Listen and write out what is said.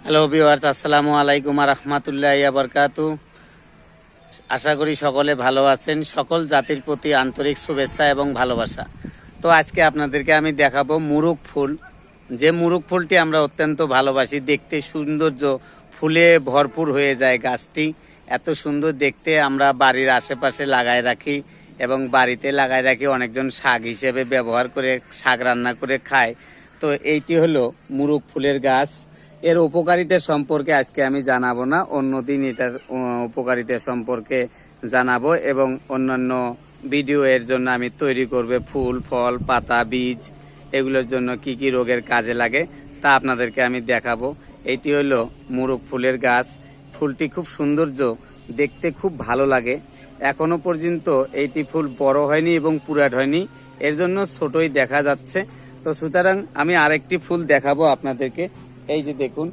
Hello viewers, আসসালামু আলাইকুম ওয়া রাহমাতুল্লাহি ওয়া বারাকাতু। আশা করি সকলে ভালো আছেন। সকল জাতির প্রতি আন্তরিক শুভেচ্ছা এবং ভালোবাসা। তো আজকে আপনাদেরকে আমি দেখাবো মুরুক ফুল। যে মুরুক ফুলটি আমরা অত্যন্ত ভালোবাসি, দেখতে সৌন্দর্য, ফুলে ভরপুর হয়ে যায় গাছটি। এত সুন্দর দেখতে, আমরা বাড়ির আশেপাশে লাগায় রাখি এবং বাড়িতে লাগায় রাখি। অনেকজন শাক হিসেবে ব্যবহার করে, শাক রান্না করে খায়। তো এইটি হলো মুরুক ফুলের গাছ। এর উপকারিতা সম্পর্কে আজকে আমি জানাবো না, অন্যদিন এটার উপকারিতা সম্পর্কে জানাবো এবং অন্যান্য ভিডিও এর জন্য আমি তৈরি করবে। ফুল, ফল, পাতা, বীজ এগুলোর জন্য কি কি রোগের কাজে লাগে তা আপনাদেরকে আমি দেখাবো। এইটি হলো মুরুক ফুলের গাছ। ফুলটি খুব সৌন্দর্য, দেখতে খুব ভালো লাগে। এখনো পর্যন্ত এইটি ফুল বড় হয়নি এবং পুরাট হয়নি, এর জন্য ছোটই দেখা যাচ্ছে। তো সুতরাং আমি আরেকটি ফুল দেখাবো আপনাদেরকে। এই যে দেখুন,